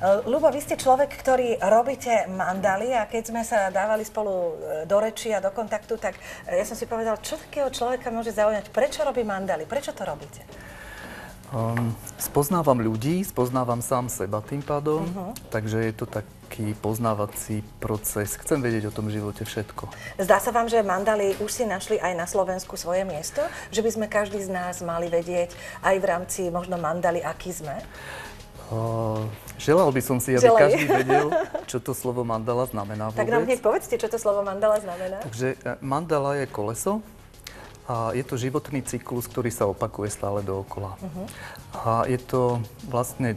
Ľubo, vy ste človek, ktorý robíte mandaly a keď sme sa dávali spolu do reči a do kontaktu, tak ja som si povedal, čo takého človeka môže zaujímať, prečo robí mandaly, prečo to robíte? Spoznávam ľudí, spoznávam sám seba tým pádom, takže je to taký poznávací proces. Chcem vedieť o tom živote všetko. Zdá sa vám, že mandaly už si našli aj na Slovensku svoje miesto? Že by sme každý z nás mali vedieť aj v rámci možno mandaly, aký sme? Želal by som si, aby každý vedel, čo to slovo mandala znamená vôbec. Tak nám hneď povedzte, čo to slovo mandala znamená. Takže mandala je koleso. A je to životný cyklus, ktorý sa opakuje stále dookola. A je to vlastne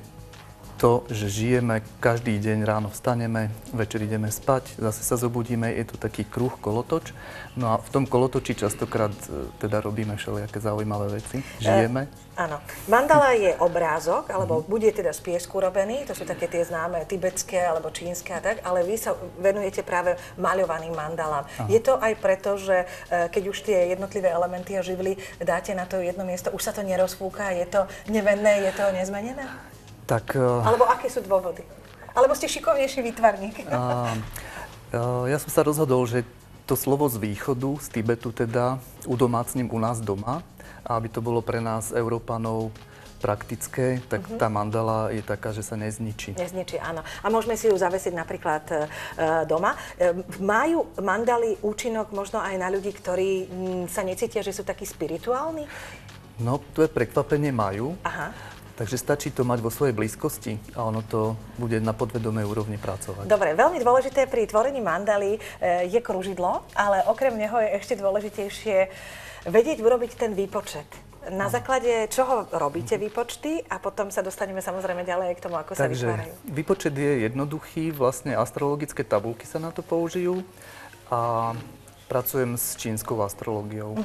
to, že žijeme každý deň, ráno vstaneme, večer ideme spať, zase sa zobudíme, je to taký kruh, kolotoč. No a v tom kolotoči častokrát teda robíme všelijaké zaujímavé veci, žijeme. Áno. Mandala je obrázok, alebo bude teda z piesku robený, to sú také tie známe tibetské alebo čínske a tak, ale vy sa venujete práve maľovaným mandalám. Je to aj preto, že keď už tie jednotlivé elementy a živly dáte na to jedno miesto, už sa to nerozfúka, je to nemenné, je to nezmenené? Tak, alebo aké sú dôvody? Alebo ste šikovnejší výtvarník? Ja som sa rozhodol, že to slovo z východu, z Tibetu teda, udomácním u nás doma, a aby to bolo pre nás, Európanov, praktické, tak tá mandala je taká, že sa nezničí. Nezničí, áno. A môžeme si ju zavesiť napríklad doma. Majú mandaly účinok možno aj na ľudí, ktorí sa necítia, že sú takí spirituálni? No, to je prekvapenie majú. Aha. Takže stačí to mať vo svojej blízkosti a ono to bude na podvedomej úrovni pracovať. Dobre, veľmi dôležité pri tvorení mandaly je kružidlo, ale okrem neho je ešte dôležitejšie vedieť urobiť ten výpočet. Na základe čoho robíte výpočty a potom sa dostaneme samozrejme ďalej k tomu, ako sa vytvárajú. Výpočet je jednoduchý, vlastne astrologické tabulky sa na to použijú a pracujem s čínskou astrológiou.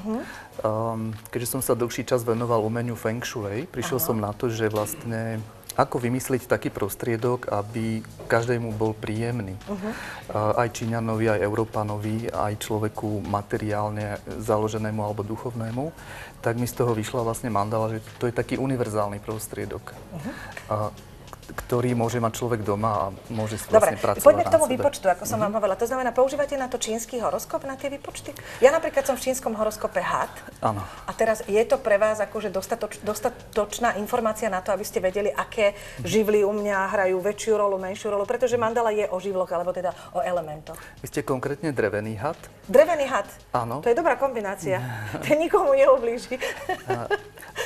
Keďže som sa dlhší čas venoval umeniu Feng Shui, prišiel som na to, že vlastne ako vymysliť taký prostriedok, aby každému bol príjemný. Aj Číňanovi, aj Európanovi, aj človeku materiálne založenému alebo duchovnému. Tak mi z toho vyšla vlastne mandala, že to je taký univerzálny prostriedok, ktorý môže mať človek doma a môže vlastne pracovať. Dobre, poďme k tomu výpočtu, ako som vám hovorila. To znamená, používate na to čínsky horoskop, na tie výpočty? Ja napríklad som v čínskom horoskope had. Áno. A teraz je to pre vás akože dostatočná informácia na to, aby ste vedeli, aké živly u mňa hrajú väčšiu rolu, menšiu rolu, pretože mandala je o živloch, alebo teda o elementoch. Vy ste konkrétne drevený had? Drevený had? Áno. To je dobrá kombinácia. To nikomu neublíži.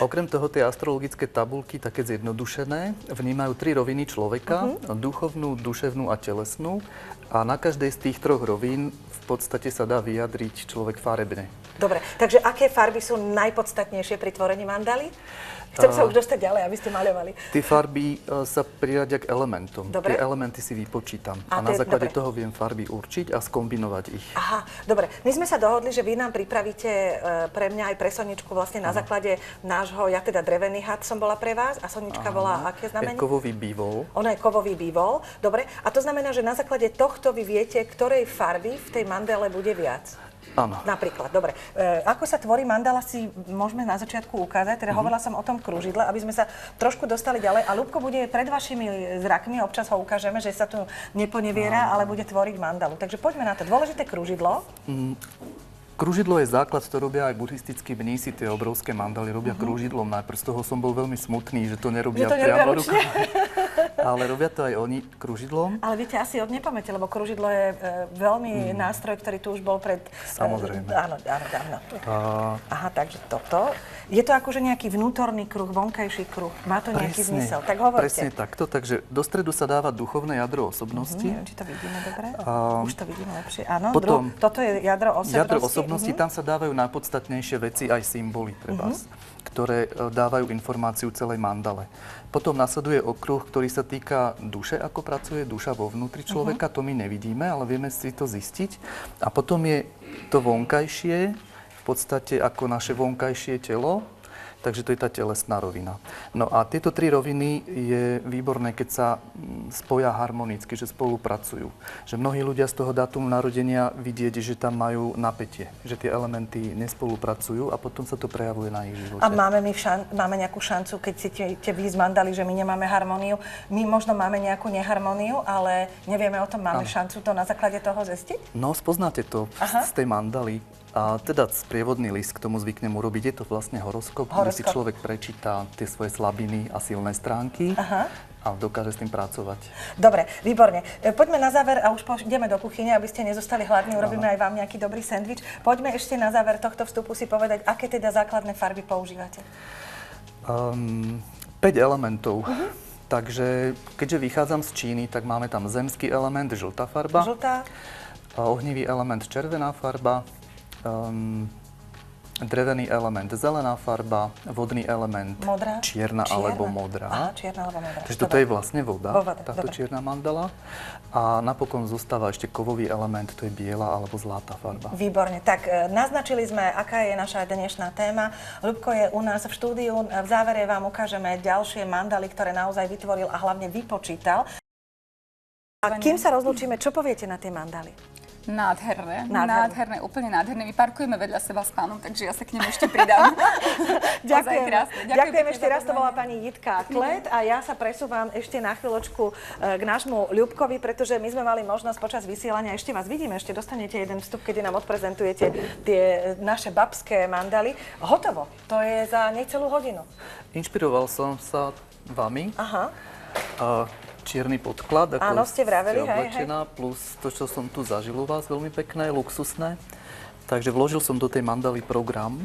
Okrem toho, tie astrologické tabulky, také zjednodušené, vnímajú 3 roviny človeka, duchovnú, duševnú a telesnú. A na každej z tých 3 rovín v podstate sa dá vyjadriť človek farebne. Dobre, takže aké farby sú najpodstatnejšie pri tvorení mandaly? Chcem sa už dostať ďalej, aby ste maľovali. Tie farby sa priradia k elementom. Dobre. Tie elementy si vypočítam. A na základe toho viem farby určiť a skombinovať ich. Aha, dobre. My sme sa dohodli, že vy nám pripravíte pre mňa aj pre Soničku vlastne na základe nášho, ja teda drevený had som bola pre vás a Sonička bola aké znamenie? Kovový bývol. Ona je kovový bývol. Dobre. A to znamená, že na základe tohto vy viete, ktorej farby v tej mandale bude viac. Áno. Napríklad, dobre. Ako sa tvorí mandala, si môžeme na začiatku ukázať. Teda hovorila som o tom kružidle, aby sme sa trošku dostali ďalej. A Ľubko bude pred vašimi zrakmi, občas ho ukážeme, že sa tu neponeviera, ale bude tvoriť mandalu. Takže poďme na to. Dôležité kružidlo. Kružidlo je základ, to robia aj buddhistickí mnísi, tie obrovské mandaly robia kružidlom. Najprv z toho som bol veľmi smutný, že to nerobia priamo rukou. Ale robia to aj oni kružidlom. Ale viete, asi od nepamäte, lebo kružidlo je veľmi nástroj, ktorý tu už bol pred... Samozrejme. Áno, dávno. Aha, takže toto. Je to akože nejaký vnútorný kruh, vonkajší kruh. Má to nejaký zmysel. Tak hovorte. Presne takto. Takže do stredu sa dáva duchovné jadro osobnosti. Neviem, či to vidíme dobre. Už to vidíme lepšie. Áno, potom, toto je jadro osobnosti. Jadro osobnosti, tam sa dávajú najpodstatnejšie veci, aj symboly pre vás, ktoré dávajú informáciu celej mandale. Potom nasleduje okruh, ktorý sa týka duše, ako pracuje duša vo vnútri človeka. To my nevidíme, ale vieme si to zistiť. A potom je to vonkajšie, v podstate ako naše vonkajšie telo, Takže to je tá telesná rovina. No a tieto 3 roviny je výborné, keď sa spoja harmonicky, že spolupracujú. Že mnohí ľudia z toho dátumu narodenia vidieť, že tam majú napätie, že tie elementy nespolupracujú a potom sa to prejavuje na ich živote. A máme nejakú šancu, keď si vy zmandali, že my nemáme harmóniu. My možno máme nejakú neharmóniu, ale nevieme o tom, máme šancu to na základe toho zistiť? No, spoznáte to z tej mandaly. A teda sprievodný list k tomu zvyknem urobiť. Je to vlastne horoskop, kde si človek prečíta tie svoje slabiny a silné stránky a dokáže s tým pracovať. Dobre, výborne. Poďme na záver a už ideme do kuchyne, aby ste nezostali hladní. Urobíme aj vám nejaký dobrý sendvič. Poďme ešte na záver tohto vstupu si povedať, aké teda základné farby používate. 5 elementov. Takže keďže vychádzam z Číny, tak máme tam zemský element, žltá farba. Žltá. Ohnivý element, červená farba. Drevený element, zelená farba, vodný element, čierna alebo modrá. Aha, čierna alebo modrá. Takže toto je vlastne voda, táto čierna mandala. A napokon zostáva ešte kovový element, to je biela alebo zlatá farba. Výborne. Tak naznačili sme, aká je naša dnešná téma. Ľubko je u nás v štúdiu. V závere vám ukážeme ďalšie mandaly, ktoré naozaj vytvoril a hlavne vypočítal. A kým sa rozlúčime, čo poviete na tie mandaly? Nádherné, úplne nádherné. My parkujeme vedľa seba s pánom, takže ja sa k nemu ešte pridám. Ďakujem ešte raz, to bola pani Jitka Klet a ja sa presúvam ešte na chvíľočku k nášmu Ľubkovi, pretože my sme mali možnosť počas vysielania, ešte vás vidíme, ešte dostanete jeden vstup, kedy nám odprezentujete tie naše babské mandaly. Hotovo, to je za necelú hodinu. Inšpiroval som sa vami. Aha. Čierny podklad, ako áno, ste vraveli, oblečená, plus to, čo som tu zažil u vás, veľmi pekné, luxusné. Takže vložil som do tej mandaly program.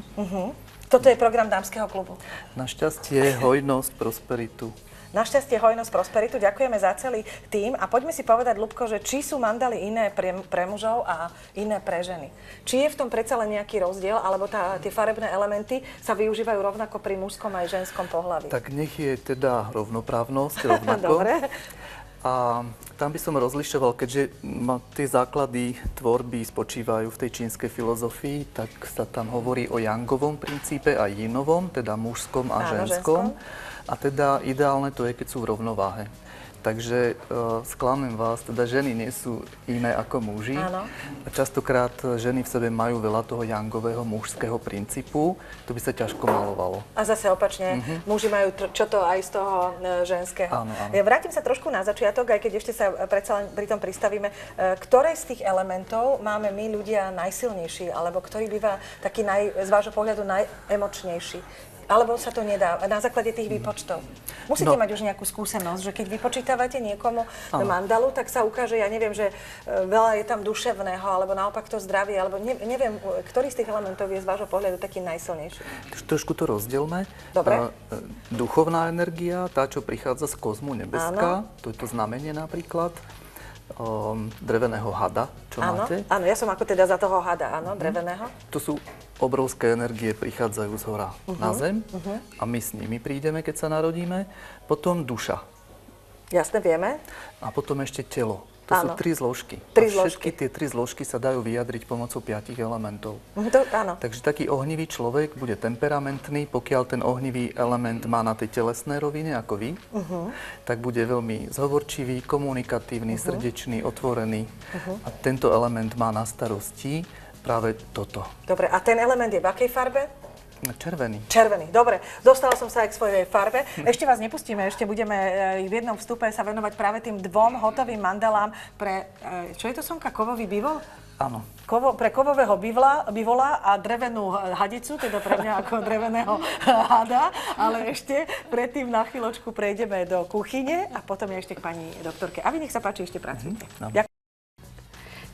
Toto je program dámskeho klubu. Našťastie, hojnosť, prosperitu. Našťastie, hojnosť, prosperitu. Ďakujeme za celý tím. A poďme si povedať, Ľubko, že či sú mandaly iné pre mužov a iné pre ženy. Či je v tom predsa len nejaký rozdiel, alebo tie farebné elementy sa využívajú rovnako pri mužskom aj ženskom pohlaví? Tak nech je teda rovnoprávnosť, rovnako. Dobre. A tam by som rozlišoval, keďže tie základy tvorby spočívajú v tej čínskej filozofii, tak sa tam hovorí o yangovom princípe a yinovom, teda mužskom a ženskom. A teda ideálne to je, keď sú v rovnováhe. Takže sklamem vás, teda ženy nie sú iné ako muži. Áno. A častokrát ženy v sebe majú veľa toho yangového mužského princípu. To by sa ťažko malovalo. A zase opačne, muži majú čo to aj z toho ženského. Áno, áno. Ja vrátim sa trošku na začiatok, aj keď ešte sa predsa len pri tom pristavíme. Ktoré z tých elementov máme my ľudia najsilnejší, alebo ktorý býva taký z vášho pohľadu najemočnejší? Alebo sa to nedá na základe tých výpočtov? Musíte mať už nejakú skúsenosť, že keď vypočítavate niekomu mandalu, tak sa ukáže, ja neviem, že veľa je tam duševného, alebo naopak to zdravie, alebo neviem, ktorý z tých elementov je z vášho pohľadu taký najsilnejší. Trošku to rozdielme. Dobre. Duchovná energia, tá, čo prichádza z kozmu nebeská, to je to znamenie napríklad. Dreveného hada, čo máte. Áno, ja som ako teda za toho hada, áno, dreveného. To sú obrovské energie, prichádzajú z hora na zem a my s nimi prídeme, keď sa narodíme. Potom duša. Jasne, vieme. A potom ešte telo. To sú 3 zložky. Všetky tie 3 zložky sa dajú vyjadriť pomocou 5 elementov. Áno. Takže taký ohnivý človek bude temperamentný, pokiaľ ten ohnivý element má na tej telesnej rovine, ako vy, tak bude veľmi zhovorčivý, komunikatívny, srdečný, otvorený. A tento element má na starosti práve toto. Dobre, a ten element je v akej farbe? Červený. Červený, dobre. Dostala som sa aj k svojej farbe. Ešte vás nepustíme, ešte budeme v jednom vstupe sa venovať práve tým 2 hotovým mandalám pre, čo je to, Sonka, kovový bivol? Áno. Pre kovového bivola a drevenú hadicu, teda pre mňa ako dreveného hada, ale ešte predtým na chvíľočku prejdeme do kuchyne a potom ešte k pani doktorke. A vy nech sa páči, ešte pracujte.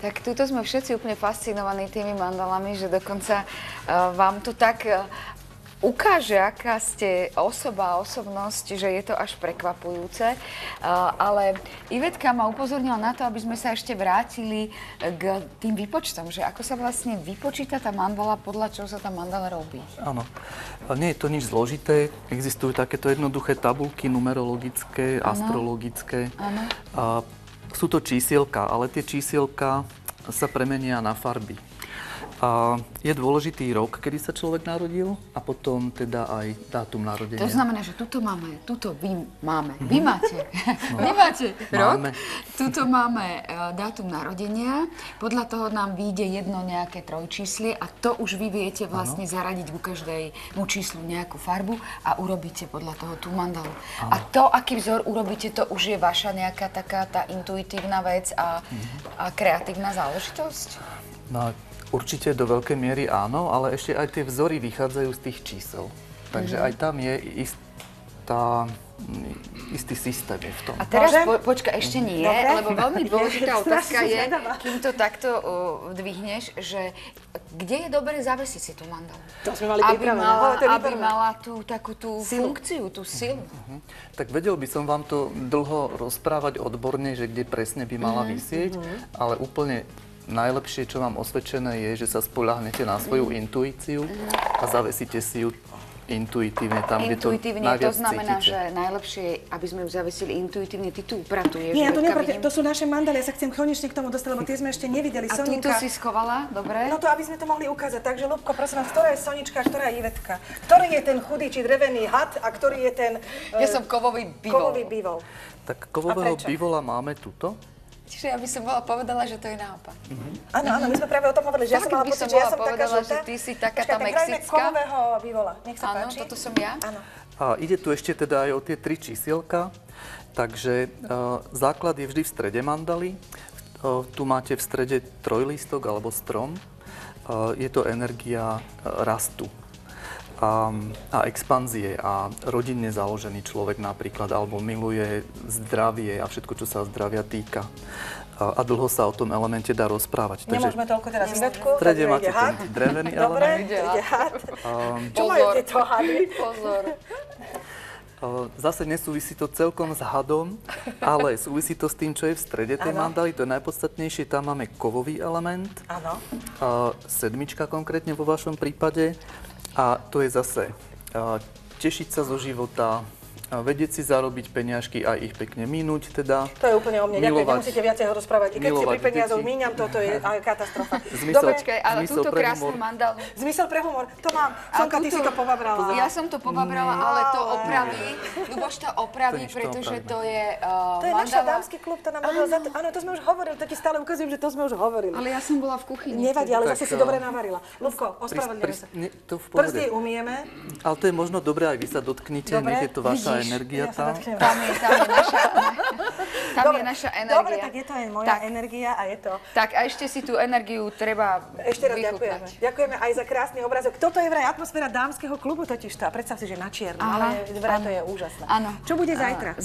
Tak tuto sme všetci úplne fascinovaní tými mandalami, že dokonca vám to tak ukáže, aká ste osobnosť, že je to až prekvapujúce. Ale Ivetka ma upozornila na to, aby sme sa ešte vrátili k tým výpočtom, že ako sa vlastne vypočíta tá mandala, podľa čoho sa tá mandala robí. Áno. Nie je to nič zložité. Existujú takéto jednoduché tabulky numerologické, astrologické. Áno. Sú to čísielka, ale tie čísielka sa premenia na farby. A je dôležitý rok, kedy sa človek narodil a potom teda aj dátum narodenia. To znamená, že tuto vy máme. Vy máte. Vy máte rok. Máme. Tuto máme dátum narodenia. Podľa toho nám vyjde jedno nejaké trojčíslie a to už vy viete vlastne zaradiť ku každému číslu nejakú farbu a urobíte podľa toho tú mandalu. A to, aký vzor urobíte, to už je vaša nejaká taká tá intuitívna vec a kreatívna záležitosť? No, určite do veľkej miery áno, ale ešte aj tie vzory vychádzajú z tých čísel. Takže aj tam je istý systém je v tom. A teraz počkaj, ešte nie, lebo veľmi dôležitá otázka je, kým to takto dvihneš, že kde je dobre zavesiť si tú mandalu? To sme mali pripravené. Aby mala tú takú tú funkciu, tú silu. Tak vedel by som vám to dlho rozprávať odborne, že kde presne by mala visieť, ale úplne najlepšie, čo mám osvedčené, je, že sa spoľahnete na svoju intuíciu a zavesíte si ju intuitívne tam, kde to najviac to znamená, cítite. že najlepšie je, aby sme ju zavesili intuitívne. Ty tu upratuješ. Nie, ja to nepratuješ. To sú naše mandaly. Ja sa chcem konečne k tomu dostať, lebo tie sme ešte nevideli. A túto si schovala, dobre? No to, aby sme to mohli ukázať. Takže, Ľubko, prosím vás, ktorá je Sonička, ktorá je Ivetka? Ktorý je ten chudý či drevený had a ktorý je ten... Ja som kovový bivol. Tak kovového bivola máme tuto. Čiže ja by som bola povedala, že to je naopak. Áno, my sme práve o tom hovorili, že ja som mala pocit, že ja som taká žltá. Že ty si taká tá mexická. Kovového bivola. Nech sa páči. Áno, toto som ja. Áno. A ide tu ešte teda aj o tie 3 čísielka. Takže základ je vždy v strede mandaly. Tu máte v strede trojlistok alebo strom. Je to energia rastu a expanzie a rodinne založený človek napríklad, alebo miluje zdravie a všetko, čo sa zdravia týka. A dlho sa o tom elemente dá rozprávať. Nemôžeme toľko teraz Ivetku. V strede máte ten drevený element. Dobre, ide had. Čo majú tieto hady? Pozor. Zase nesúvisí to celkom s hadom, ale súvisí to s tým, čo je v strede tej mandaly. To je najpodstatnejšie. Tam máme kovový element. Áno. 7 konkrétne vo vašom prípade. A to je zase tešiť sa zo života, vedieť si zarobiť peniažky a ich pekne minúť teda. To je úplne o mne. Ďakujem, nemusíte viacej ho rozprávať. I keď si pri peniazoch míňam, toto je aj katastrofa. Počkaj, ale túto krásnu mandalu. Zmysel pre humor, to mám. Sonka, ty si to pobabrala. Ja som to pobabrala, ale to opraví. Ľuboš to opraví, pretože to je mandala. To je naša dámsky klub, to nám hovoril. Áno, to sme už hovorili, to ti stále ukazujem, že to sme už hovorili. Ale ja som bola v kuchyni. Nevadí, ale zase si dobre navarila. Ľubko, ospravedlňujem sa. Prsty umieme. Ale to je možno dobré, aj vy sa dotknite, nech je to vaša energia tam. Tam je naša energia. Dobre, tak je to aj moja energia a je to... Tak a ešte si tú energiu treba ešte raz ďakujeme. Ďakujeme aj za krásny obrazok. Toto je vraj atmosféra dámskeho klubu totižto. A predstav si, že na čierno, ale vraj to je úžasné. Áno. Čo bude zajtra?